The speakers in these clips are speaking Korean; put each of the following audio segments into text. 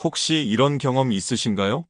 혹시 이런 경험 있으신가요?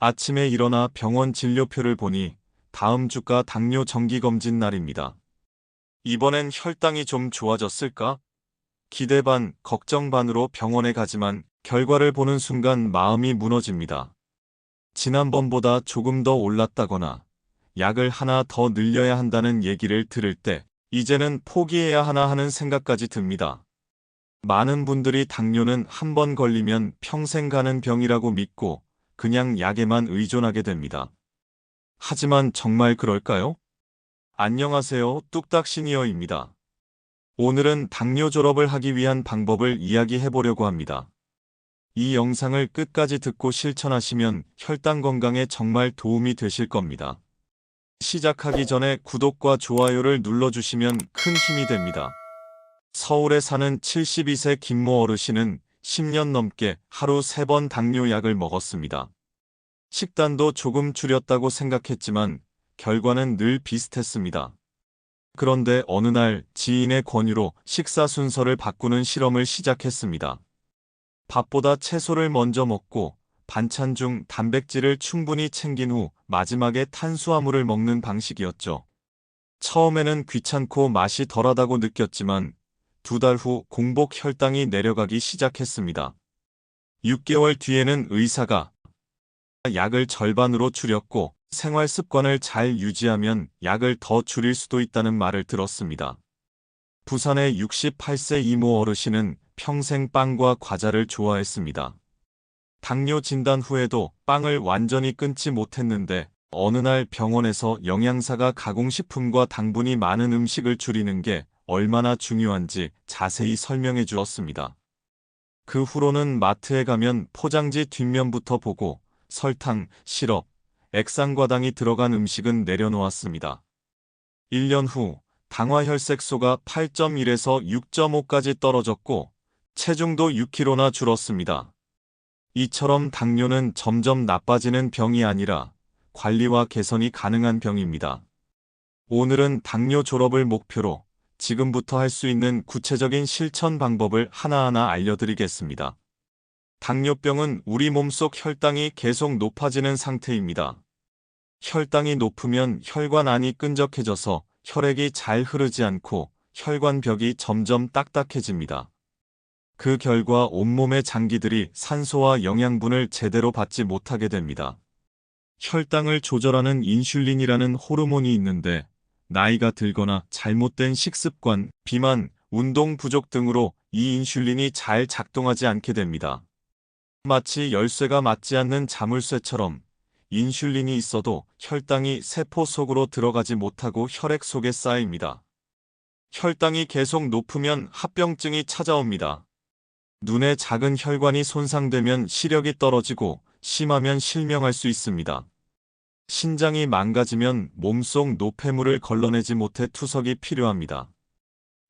아침에 일어나 병원 진료표를 보니 다음 주가 당뇨 정기검진 날입니다. 이번엔 혈당이 좀 좋아졌을까? 기대 반, 걱정 반으로 병원에 가지만 결과를 보는 순간 마음이 무너집니다. 지난번보다 조금 더 올랐다거나 약을 하나 더 늘려야 한다는 얘기를 들을 때 이제는 포기해야 하나 하는 생각까지 듭니다. 많은 분들이 당뇨는 한 번 걸리면 평생 가는 병이라고 믿고 그냥 약에만 의존하게 됩니다. 하지만 정말 그럴까요? 안녕하세요. 뚝딱 시니어입니다. 오늘은 당뇨 졸업을 하기 위한 방법을 이야기해 보려고 합니다. 이 영상을 끝까지 듣고 실천하시면 혈당 건강에 정말 도움이 되실 겁니다. 시작하기 전에 구독과 좋아요를 눌러주시면 큰 힘이 됩니다. 서울에 사는 72세 김모 어르신은 10년 넘게 하루 3번 당뇨약을 먹었습니다. 식단도 조금 줄였다고 생각했지만 결과는 늘 비슷했습니다. 그런데 어느 날 지인의 권유로 식사 순서를 바꾸는 실험을 시작했습니다. 밥보다 채소를 먼저 먹고 반찬 중 단백질을 충분히 챙긴 후 마지막에 탄수화물을 먹는 방식이었죠. 처음에는 귀찮고 맛이 덜하다고 느꼈지만 2달 후 공복 혈당이 내려가기 시작했습니다. 6개월 뒤에는 의사가 약을 절반으로 줄였고 생활 습관을 잘 유지하면 약을 더 줄일 수도 있다는 말을 들었습니다. 부산의 68세 이모 어르신은 평생 빵과 과자를 좋아했습니다. 당뇨 진단 후에도 빵을 완전히 끊지 못했는데 어느 날 병원에서 영양사가 가공식품과 당분이 많은 음식을 줄이는 게 얼마나 중요한지 자세히 설명해 주었습니다. 그 후로는 마트에 가면 포장지 뒷면부터 보고 설탕, 시럽, 액상과당이 들어간 음식은 내려놓았습니다. 1년 후 당화혈색소가 8.1에서 6.5까지 떨어졌고 체중도 6kg나 줄었습니다. 이처럼 당뇨는 점점 나빠지는 병이 아니라 관리와 개선이 가능한 병입니다. 오늘은 당뇨 졸업을 목표로 지금부터 할 수 있는 구체적인 실천 방법을 하나하나 알려드리겠습니다. 당뇨병은 우리 몸속 혈당이 계속 높아지는 상태입니다. 혈당이 높으면 혈관 안이 끈적해져서 혈액이 잘 흐르지 않고 혈관벽이 점점 딱딱해집니다. 그 결과 온몸의 장기들이 산소와 영양분을 제대로 받지 못하게 됩니다. 혈당을 조절하는 인슐린이라는 호르몬이 있는데 나이가 들거나 잘못된 식습관, 비만, 운동 부족 등으로 이 인슐린이 잘 작동하지 않게 됩니다. 마치 열쇠가 맞지 않는 자물쇠처럼 인슐린이 있어도 혈당이 세포 속으로 들어가지 못하고 혈액 속에 쌓입니다. 혈당이 계속 높으면 합병증이 찾아옵니다. 눈의 작은 혈관이 손상되면 시력이 떨어지고 심하면 실명할 수 있습니다. 신장이 망가지면 몸속 노폐물을 걸러내지 못해 투석이 필요합니다.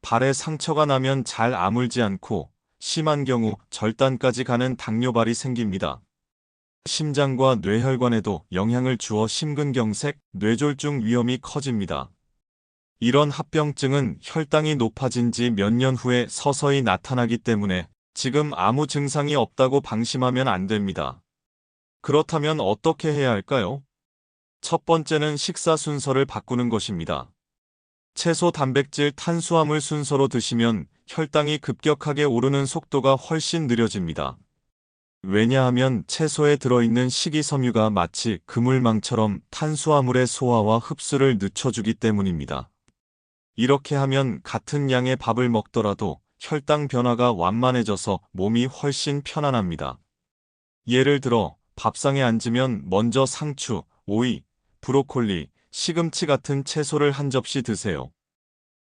발에 상처가 나면 잘 아물지 않고 심한 경우 절단까지 가는 당뇨발이 생깁니다. 심장과 뇌혈관에도 영향을 주어 심근경색, 뇌졸중 위험이 커집니다. 이런 합병증은 혈당이 높아진 지 몇 년 후에 서서히 나타나기 때문에 지금 아무 증상이 없다고 방심하면 안 됩니다. 그렇다면 어떻게 해야 할까요? 첫 번째는 식사 순서를 바꾸는 것입니다. 채소, 단백질, 탄수화물 순서로 드시면 혈당이 급격하게 오르는 속도가 훨씬 느려집니다. 왜냐하면 채소에 들어있는 식이섬유가 마치 그물망처럼 탄수화물의 소화와 흡수를 늦춰주기 때문입니다. 이렇게 하면 같은 양의 밥을 먹더라도 혈당 변화가 완만해져서 몸이 훨씬 편안합니다. 예를 들어 밥상에 앉으면 먼저 상추, 오이, 브로콜리, 시금치 같은 채소를 한 접시 드세요.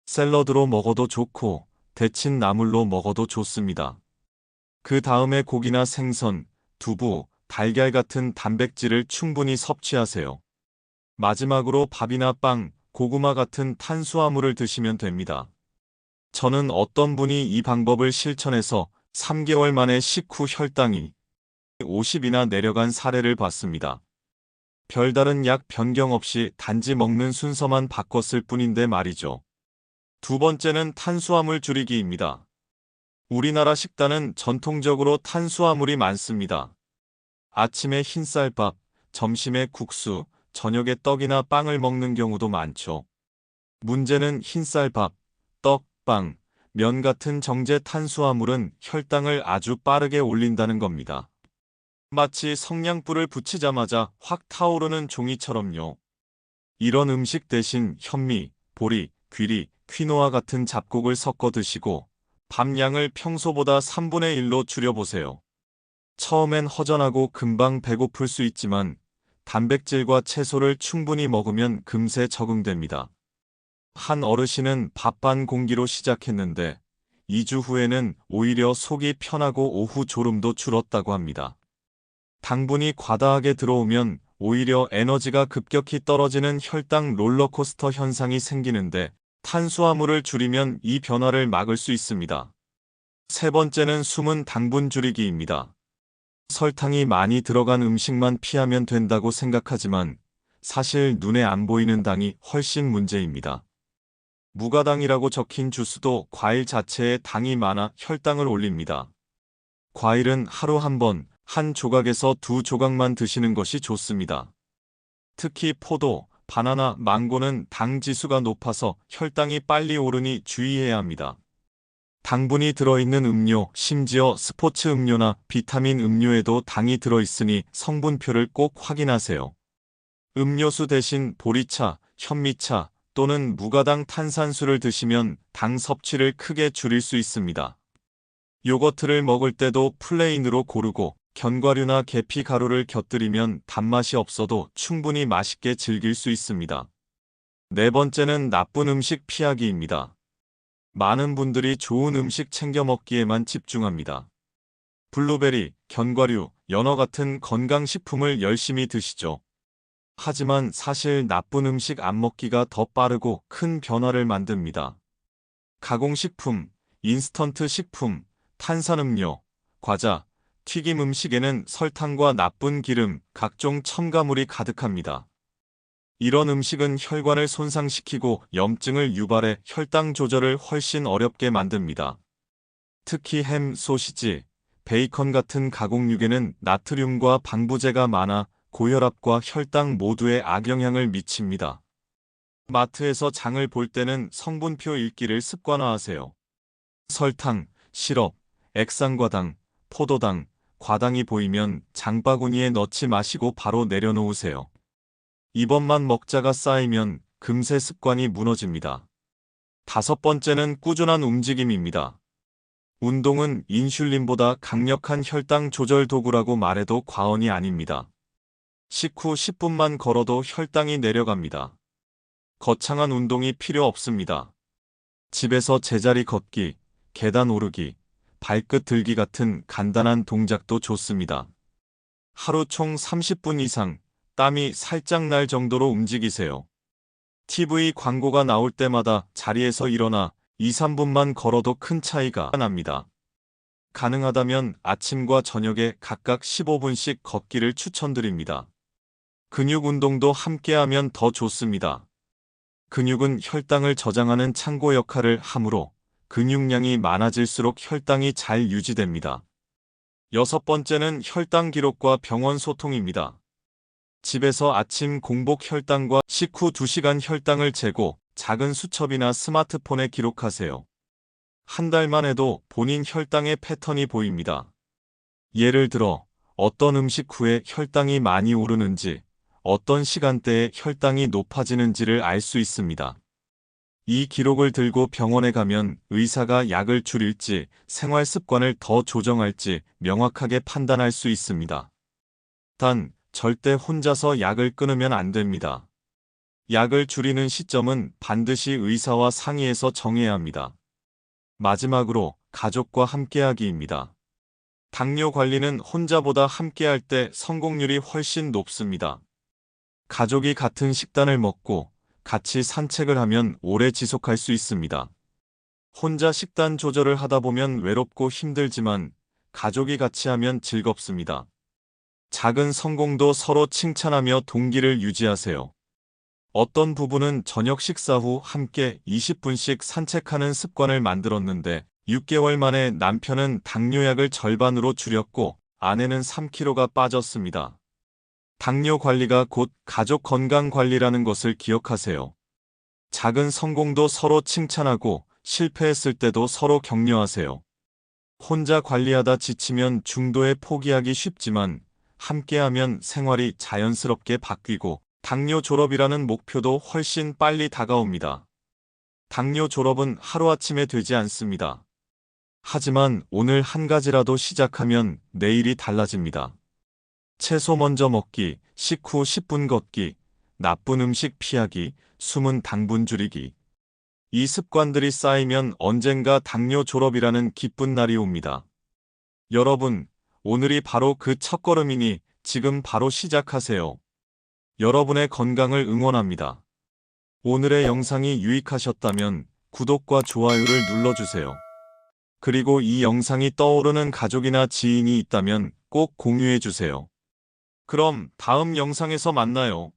샐러드로 먹어도 좋고 데친 나물로 먹어도 좋습니다. 그 다음에 고기나 생선, 두부, 달걀 같은 단백질을 충분히 섭취하세요. 마지막으로 밥이나 빵, 고구마 같은 탄수화물을 드시면 됩니다. 저는 어떤 분이 이 방법을 실천해서 3개월 만에 식후 혈당이 50이나 내려간 사례를 봤습니다. 별다른 약 변경 없이 단지 먹는 순서만 바꿨을 뿐인데 말이죠. 두 번째는 탄수화물 줄이기입니다. 우리나라 식단은 전통적으로 탄수화물이 많습니다. 아침에 흰쌀밥, 점심에 국수, 저녁에 떡이나 빵을 먹는 경우도 많죠. 문제는 흰쌀밥, 떡, 빵, 면 같은 정제 탄수화물은 혈당을 아주 빠르게 올린다는 겁니다. 마치 성냥불을 붙이자마자 확 타오르는 종이처럼요. 이런 음식 대신 현미, 보리, 귀리, 퀴노아 같은 잡곡을 섞어 드시고 밥 양을 평소보다 3분의 1로 줄여보세요. 처음엔 허전하고 금방 배고플 수 있지만 단백질과 채소를 충분히 먹으면 금세 적응됩니다. 한 어르신은 밥 반 공기로 시작했는데 2주 후에는 오히려 속이 편하고 오후 졸음도 줄었다고 합니다. 당분이 과다하게 들어오면 오히려 에너지가 급격히 떨어지는 혈당 롤러코스터 현상이 생기는데 탄수화물을 줄이면 이 변화를 막을 수 있습니다. 세 번째는 숨은 당분 줄이기입니다. 설탕이 많이 들어간 음식만 피하면 된다고 생각하지만 사실 눈에 안 보이는 당이 훨씬 문제입니다. 무가당이라고 적힌 주스도 과일 자체에 당이 많아 혈당을 올립니다. 과일은 하루 한 번, 한 조각에서 두 조각만 드시는 것이 좋습니다. 특히 포도, 바나나, 망고는 당 지수가 높아서 혈당이 빨리 오르니 주의해야 합니다. 당분이 들어있는 음료, 심지어 스포츠 음료나 비타민 음료에도 당이 들어있으니 성분표를 꼭 확인하세요. 음료수 대신 보리차, 현미차 또는 무가당 탄산수를 드시면 당 섭취를 크게 줄일 수 있습니다. 요거트를 먹을 때도 플레인으로 고르고 견과류나 계피 가루를 곁들이면 단맛이 없어도 충분히 맛있게 즐길 수 있습니다. 네 번째는 나쁜 음식 피하기입니다. 많은 분들이 좋은 음식 챙겨 먹기에만 집중합니다. 블루베리, 견과류, 연어 같은 건강식품을 열심히 드시죠. 하지만 사실 나쁜 음식 안 먹기가 더 빠르고 큰 변화를 만듭니다. 가공식품, 인스턴트 식품, 탄산음료, 과자, 튀김 음식에는 설탕과 나쁜 기름, 각종 첨가물이 가득합니다. 이런 음식은 혈관을 손상시키고 염증을 유발해 혈당 조절을 훨씬 어렵게 만듭니다. 특히 햄, 소시지, 베이컨 같은 가공육에는 나트륨과 방부제가 많아 고혈압과 혈당 모두에 악영향을 미칩니다. 마트에서 장을 볼 때는 성분표 읽기를 습관화하세요. 설탕, 시럽, 액상과당, 포도당, 과당이 보이면 장바구니에 넣지 마시고 바로 내려놓으세요. 이번만 먹자가 쌓이면 금세 습관이 무너집니다. 다섯 번째는 꾸준한 움직임입니다. 운동은 인슐린보다 강력한 혈당 조절 도구라고 말해도 과언이 아닙니다. 식후 10분만 걸어도 혈당이 내려갑니다. 거창한 운동이 필요 없습니다. 집에서 제자리 걷기, 계단 오르기, 발끝 들기 같은 간단한 동작도 좋습니다. 하루 총 30분 이상 땀이 살짝 날 정도로 움직이세요. TV 광고가 나올 때마다 자리에서 일어나 2, 3분만 걸어도 큰 차이가 납니다. 가능하다면 아침과 저녁에 각각 15분씩 걷기를 추천드립니다. 근육 운동도 함께하면 더 좋습니다. 근육은 혈당을 저장하는 창고 역할을 하므로 근육량이 많아질수록 혈당이 잘 유지됩니다. 여섯 번째는 혈당 기록과 병원 소통입니다. 집에서 아침 공복 혈당과 식후 2시간 혈당을 재고 작은 수첩이나 스마트폰에 기록하세요. 한 달만 해도 본인 혈당의 패턴이 보입니다. 예를 들어 어떤 음식 후에 혈당이 많이 오르는지, 어떤 시간대에 혈당이 높아지는지를 알 수 있습니다. 이 기록을 들고 병원에 가면 의사가 약을 줄일지 생활 습관을 더 조정할지 명확하게 판단할 수 있습니다. 단, 절대 혼자서 약을 끊으면 안 됩니다. 약을 줄이는 시점은 반드시 의사와 상의해서 정해야 합니다. 마지막으로 가족과 함께하기입니다. 당뇨 관리는 혼자보다 함께할 때 성공률이 훨씬 높습니다. 가족이 같은 식단을 먹고 같이 산책을 하면 오래 지속할 수 있습니다. 혼자 식단 조절을 하다 보면 외롭고 힘들지만 가족이 같이 하면 즐겁습니다. 작은 성공도 서로 칭찬하며 동기를 유지하세요. 어떤 부부는 저녁 식사 후 함께 20분씩 산책하는 습관을 만들었는데 6개월 만에 남편은 당뇨약을 절반으로 줄였고 아내는 3kg가 빠졌습니다. 당뇨 관리가 곧 가족 건강 관리라는 것을 기억하세요. 작은 성공도 서로 칭찬하고 실패했을 때도 서로 격려하세요. 혼자 관리하다 지치면 중도에 포기하기 쉽지만 함께하면 생활이 자연스럽게 바뀌고 당뇨 졸업이라는 목표도 훨씬 빨리 다가옵니다. 당뇨 졸업은 하루아침에 되지 않습니다. 하지만 오늘 한 가지라도 시작하면 내일이 달라집니다. 채소 먼저 먹기, 식후 10분 걷기, 나쁜 음식 피하기, 숨은 당분 줄이기. 이 습관들이 쌓이면 언젠가 당뇨 졸업이라는 기쁜 날이 옵니다. 여러분, 오늘이 바로 그 첫걸음이니 지금 바로 시작하세요. 여러분의 건강을 응원합니다. 오늘의 영상이 유익하셨다면 구독과 좋아요를 눌러주세요. 그리고 이 영상이 떠오르는 가족이나 지인이 있다면 꼭 공유해주세요. 그럼 다음 영상에서 만나요.